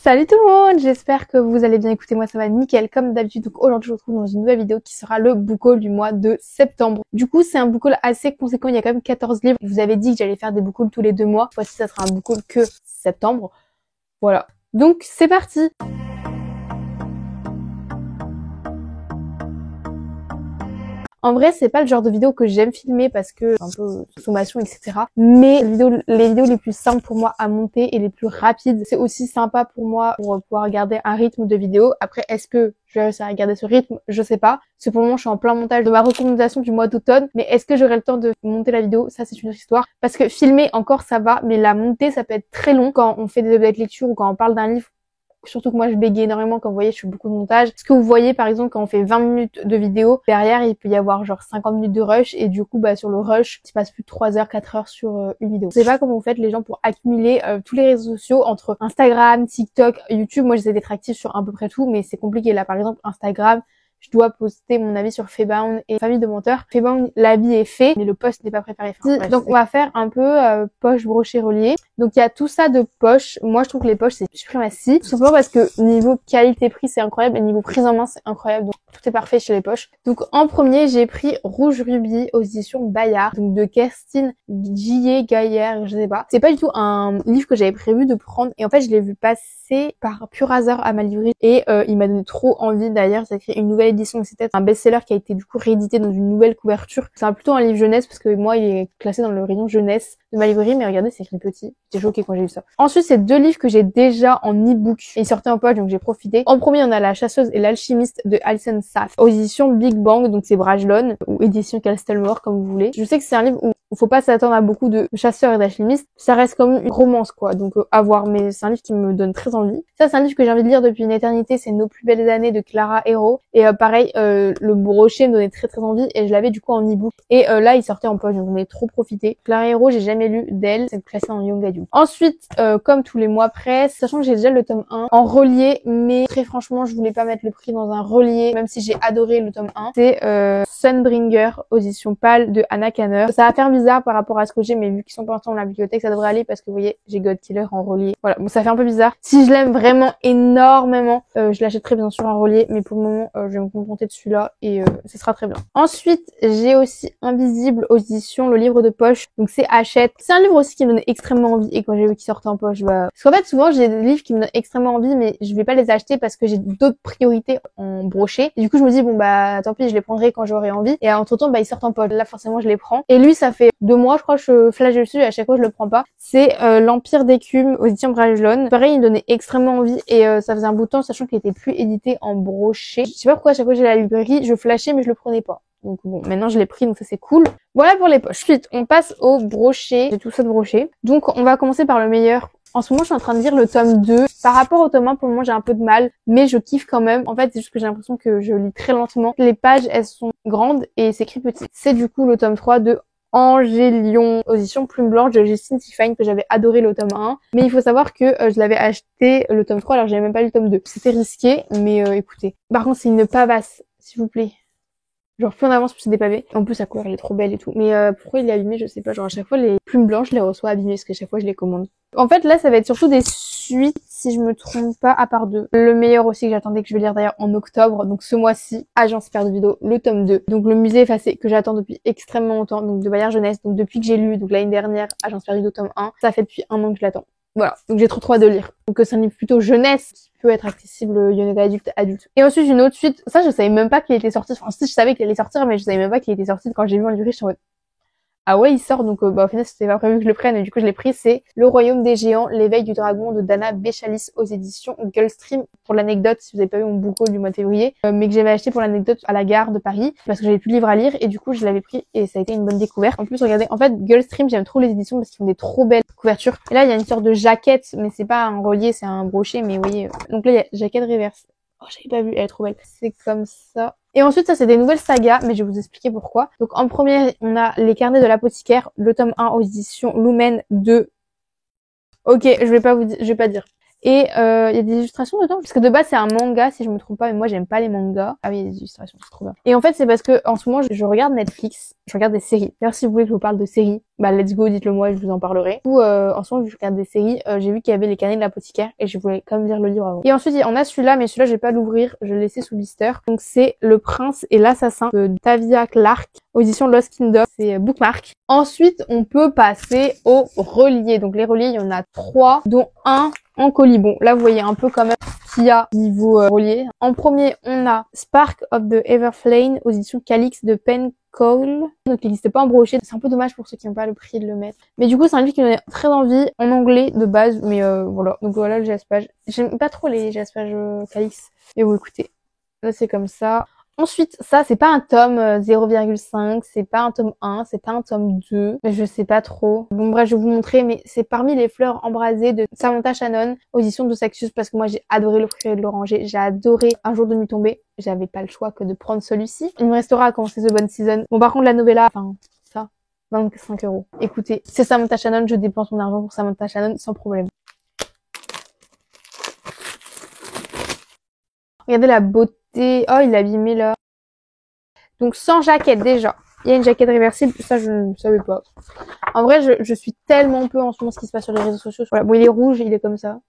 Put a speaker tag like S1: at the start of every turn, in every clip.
S1: Salut tout le monde, j'espère que vous allez bien. Écoutez, moi ça va nickel comme d'habitude. Donc aujourd'hui je vous retrouve dans une nouvelle vidéo qui sera le book haul du mois de septembre. Du coup c'est un book haul assez conséquent, il y a quand même 14 livres. Je vous avais dit que j'allais faire des book hauls tous les 2 mois. Voici ça sera un book haul que septembre. Voilà, donc c'est parti. En vrai, c'est pas le genre de vidéo que j'aime filmer parce que un peu consommation, etc. Mais les vidéos les plus simples pour moi à monter et les plus rapides, c'est aussi sympa pour moi pour pouvoir garder un rythme de vidéo. Après, est-ce que je vais réussir à garder ce rythme? Je sais pas. Parce que pour le moment, je suis en plein montage de ma recommandation du mois d'automne. Mais est-ce que j'aurai le temps de monter la vidéo? Ça, c'est une autre histoire. Parce que filmer, encore, ça va. Mais la montée, ça peut être très long quand on fait des updates lecture ou quand on parle d'un livre. Surtout que moi je bégaye énormément, comme vous voyez je fais beaucoup de montage. Ce que vous voyez par exemple quand on fait 20 minutes de vidéo, derrière il peut y avoir genre 50 minutes de rush et du coup sur le rush tu passes plus de 3 heures, 4 heures sur une vidéo. Je sais pas comment vous faites les gens pour accumuler tous les réseaux sociaux entre Instagram, TikTok, YouTube. Moi j'essaie d'être active sur à peu près tout mais c'est compliqué là. Par exemple Instagram, je dois poster mon avis sur Faybound et Famille de Menteurs. Faybound, l'avis est fait, mais le post n'est pas préparé. Enfin, bref, donc on va faire un peu poche, brochet, relié. Donc il y a tout ça de poche. Moi je trouve que les poches c'est suprématie. Tout simplement parce que niveau qualité-prix c'est incroyable et niveau prise en main c'est incroyable. Donc tout est parfait chez les poches. Donc en premier j'ai pris Rouge Rubis aux éditions Bayard. Donc de Kerstin Gaillard, je sais pas. C'est pas du tout un livre que j'avais prévu de prendre. Et en fait je l'ai vu passer par pur hasard à ma librairie. Et il m'a donné trop envie. D'ailleurs j'ai écrit une nouvelle édition. C'était un best-seller qui a été du coup réédité dans une nouvelle couverture. C'est plutôt un livre jeunesse parce que moi il est classé dans le rayon jeunesse de ma librairie. Mais regardez c'est écrit petit. J'étais choquée quand j'ai vu ça. Ensuite, c'est 2 livres que j'ai déjà en e-book. Ils sortaient en poche, donc j'ai profité. En premier, on a La Chasseuse et l'Alchimiste de Alison Saff, aux éditions Big Bang, donc c'est Brajlon, ou édition Castelmore, comme vous voulez. Je sais que c'est un livre où faut pas s'attendre à beaucoup de chasseurs et d'alchimistes. Ça reste comme une romance, quoi. Donc, à voir. Mais c'est un livre qui me donne très envie. Ça, c'est un livre que j'ai envie de lire depuis une éternité. C'est Nos plus belles années de Clara Hérault. Et pareil, le brochet me donnait très très envie. Et je l'avais du coup en e-book. Et là, il sortait en poche. Donc, j'en ai trop profité. Clara Hérault, j'ai jamais lu d'elle. C'est classé en Young Adult. Ensuite, comme tous les mois presse, sachant que j'ai déjà le tome 1 en relié. Mais très franchement, je voulais pas mettre le prix dans un relié. Même si j'ai adoré le tome 1. C'est Sunbringer, aux éditions Pâle de Anna Kanner. Ça va faire bizarre par rapport à ce que j'ai, mais vu qu'ils sont pas ensemble dans la bibliothèque, ça devrait aller parce que vous voyez, j'ai God Killer en relié. Voilà, bon ça fait un peu bizarre. Si je l'aime vraiment énormément, je l'achèterai bien sûr en relié, mais pour le moment, je vais me contenter de celui-là et ce sera très bien. Ensuite, j'ai aussi Invisible aux éditions Le Livre de Poche, donc c'est Hachette. C'est un livre aussi qui me donne extrêmement envie et quand j'ai vu qu'il sortait en poche, parce qu'en fait souvent j'ai des livres qui me donnent extrêmement envie, mais je vais pas les acheter parce que j'ai d'autres priorités en brochet. Et du coup je me dis bon tant pis, je les prendrai quand j'aurai envie. Et entre temps ils sortent en poche. Là forcément je les prends. Et lui ça fait 2 mois, je crois que je flash dessus et à chaque fois je le prends pas. C'est L'Empire d'écume aux éditions Brajlon. Pareil, il me donnait extrêmement envie et ça faisait un bout de temps, sachant qu'il était plus édité en brochet. Je sais pas pourquoi à chaque fois que j'ai la librairie, je flashais mais je le prenais pas. Donc bon, maintenant je l'ai pris, donc ça c'est cool. Voilà pour les poches. Ensuite, on passe au brochet. J'ai tout ça de brochet. Donc on va commencer par le meilleur. En ce moment, je suis en train de lire le tome 2. Par rapport au tome 1, pour le moment, j'ai un peu de mal, mais je kiffe quand même. En fait, c'est juste que j'ai l'impression que je lis très lentement. Les pages, elles sont grandes et c'est écrit petit. C'est du coup le tome 3 de Angélion, aux éditions Plume Blanche de Justine Tiffany, que j'avais adoré le tome 1. Mais il faut savoir que je l'avais acheté le tome 3, alors j'avais même pas lu le tome 2. C'était risqué, mais écoutez. Par contre, c'est une pavasse, s'il vous plaît. Genre plus on avance plus c'est des pavés. En plus sa couleur elle est trop belle et tout. Mais pourquoi il est abîmé je sais pas. Genre à chaque fois les plumes blanches je les reçois abîmées parce que chaque fois je les commande. En fait là ça va être surtout des suites si je me trompe pas à part 2. Le meilleur aussi que j'attendais que je vais lire d'ailleurs en octobre. Donc ce mois-ci, Agence Père de Vidéo, le tome 2. Donc le musée effacé que j'attends depuis extrêmement longtemps. Donc de Bayard Jeunesse. Donc depuis que j'ai lu donc l'année dernière Agence Père de Vidéo tome 1. Ça fait depuis 1 an que je l'attends. Voilà, donc j'ai trop hâte de lire. Donc c'est un livre plutôt jeunesse qui peut être accessible young adulte. Et ensuite une autre suite, ça je savais même pas qu'il était sorti. Enfin si je savais qu'il allait sortir, mais je savais même pas qu'il était sorti. Quand j'ai vu en librairie, je suis en mode ah ouais il sort, donc au final c'était pas prévu que je le prenne et du coup je l'ai pris. C'est Le Royaume des Géants, l'éveil du dragon de Dana Béchalis aux éditions Gulfstream. Pour l'anecdote, si vous avez pas vu mon book haul du mois de février, mais que j'avais acheté pour l'anecdote à la gare de Paris parce que j'avais plus de livres à lire et du coup je l'avais pris et ça a été une bonne découverte. En plus regardez, en fait Gulfstream j'aime trop les éditions parce qu'ils font des trop belles couvertures. Et là il y a une sorte de jaquette, mais c'est pas un relié, c'est un brochet, mais vous voyez. Donc là il y a jaquette reverse. Oh j'avais pas vu, elle est trop belle. C'est comme ça. Et ensuite, ça, c'est des nouvelles sagas, mais je vais vous expliquer pourquoi. Donc, en premier, on a Les Carnets de l'apothicaire, le tome 1 aux éditions Lumen 2. Ok, je vais pas dire. Et il y a des illustrations dedans, parce que de base c'est un manga si je me trompe pas, mais moi j'aime pas les mangas. Ah oui, il y a des illustrations, c'est trop bien. Et en fait c'est parce que en ce moment je regarde Netflix, je regarde des séries. D'ailleurs si vous voulez que je vous parle de séries, bah let's go, dites-le moi et je vous en parlerai. Ou en ce moment je regarde des séries, j'ai vu qu'il y avait Les Canets de l'apothicaire et je voulais quand même lire le livre avant. Et ensuite il y en a celui-là, mais celui-là je vais pas l'ouvrir, je l'ai laissé sous blister. Donc c'est Le Prince et l'Assassin de Tavia Clark, audition Lost Kingdom, c'est Bookmark. Ensuite on peut passer aux reliés. Donc les reliés il y en a 3, dont un en colis. Bon, là, vous voyez un peu quand même ce qu'il y a niveau relié. En premier, on a Spark of the Everflame, aux éditions Calix de Penn Cole. Donc, il n'existe pas en brochet. C'est un peu dommage pour ceux qui n'ont pas le prix de le mettre. Mais du coup, c'est un livre qui me donnait très envie, en anglais de base. Mais voilà. Donc voilà le jaspage. J'aime pas trop les jaspages Calix. Mais bon, écoutez, là, c'est comme ça. Ensuite, ça, c'est pas un tome 0,5, c'est pas un tome 1, c'est pas un tome 2, mais je sais pas trop. Bon, bref, je vais vous montrer, mais c'est parmi les fleurs embrasées de Samantha Shannon, audition de Saxius, parce que moi, j'ai adoré Le Fruit et de l'Oranger, j'ai adoré Un jour de nuit tombée. J'avais pas le choix que de prendre celui-ci. Il me restera à commencer The Bonne Season. Bon, par contre, la novella, enfin, ça, 25 €. Écoutez, c'est Samantha Shannon, je dépense mon argent pour Samantha Shannon sans problème. Regardez la beauté. Oh, il est abîmé là. Donc sans jaquette déjà. Il y a une jaquette réversible, ça je ne savais pas. En vrai, je suis tellement peu en ce moment ce qui se passe sur les réseaux sociaux. Voilà. Bon, il est rouge, il est comme ça.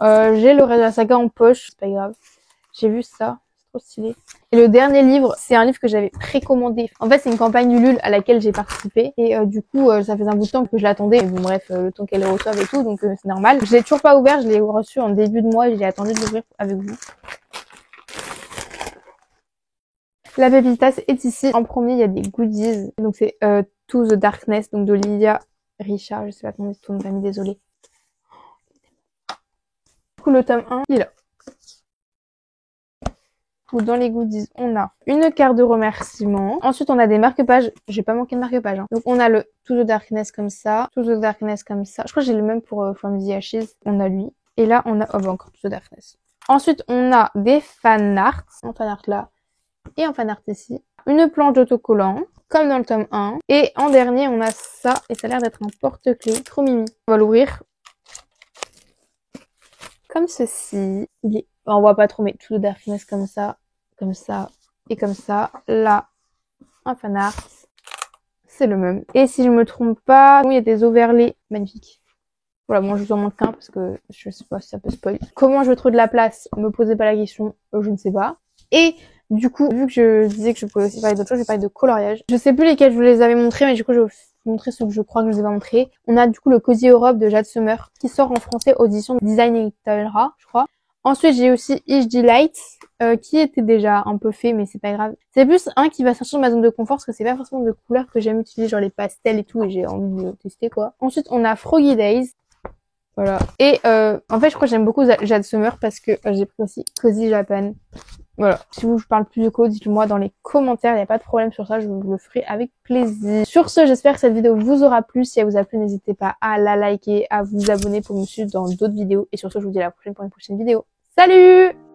S1: J'ai le reste de la saga en poche, c'est pas grave. J'ai vu ça, c'est trop stylé. Et le dernier livre, c'est un livre que j'avais précommandé. En fait, c'est une campagne Ulule à laquelle j'ai participé. Et du coup, ça faisait un bout de temps que je l'attendais. Bon bref, le temps qu'elle le reçoive et tout, donc c'est normal. Je l'ai toujours pas ouvert, je l'ai reçu en début de mois et j'ai attendu de l'ouvrir avec vous. La Pépitas est ici. En premier, il y a des goodies. Donc c'est To the Darkness, donc de Lilia Richard. Je sais pas comment c'est ton famille, désolée. Du coup, le tome 1, il est là. Dans les goodies, on a une carte de remerciement. Ensuite, on a des marque-pages. J'ai pas manqué de marque-pages. Hein. Donc, on a le To the Darkness comme ça. To the Darkness comme ça. Je crois que j'ai le même pour From the Ashes. On a lui. Et là, on a... Oh, bah, encore To the Darkness. Ensuite, on a des fan arts. Un fan art là. Et en fan art ici, une planche d'autocollant, comme dans le tome 1. Et en dernier, on a ça, et ça a l'air d'être un porte-clés, trop mimi. On va l'ouvrir comme ceci. On voit pas trop, mais tout le darkness comme ça, et comme ça. Là, un fan art, c'est le même. Et si je me trompe pas, il y a des overlays magnifiques. Voilà, moi je vous en montre qu'un parce que je sais pas si ça peut spoil. Comment je trouve de la place? Me posez pas la question, je ne sais pas. Et du coup, vu que je disais que je pouvais aussi parler d'autres choses, je vais parler de coloriage. Je sais plus lesquels je vous les avais montrés, mais du coup, je vais vous montrer ceux que je crois que je vous ai pas montrés. On a du coup le Cozy Europe de Jade Summer, qui sort en français audition Design Editora, je crois. Ensuite, j'ai aussi Each Delight, qui était déjà un peu fait, mais c'est pas grave. C'est plus un qui va sortir de ma zone de confort, parce que c'est pas forcément de couleurs que j'aime utiliser, genre les pastels et tout, et j'ai envie de tester, quoi. Ensuite, on a Froggy Days. Voilà. Et en fait, je crois que j'aime beaucoup Jade Summer parce que j'ai pris aussi Cozy Japan. Voilà. Si vous, je parle plus de code, dites-le moi dans les commentaires. Il n'y a pas de problème sur ça. Je vous le ferai avec plaisir. Sur ce, j'espère que cette vidéo vous aura plu. Si elle vous a plu, n'hésitez pas à la liker, à vous abonner pour me suivre dans d'autres vidéos. Et sur ce, je vous dis à la prochaine pour une prochaine vidéo. Salut!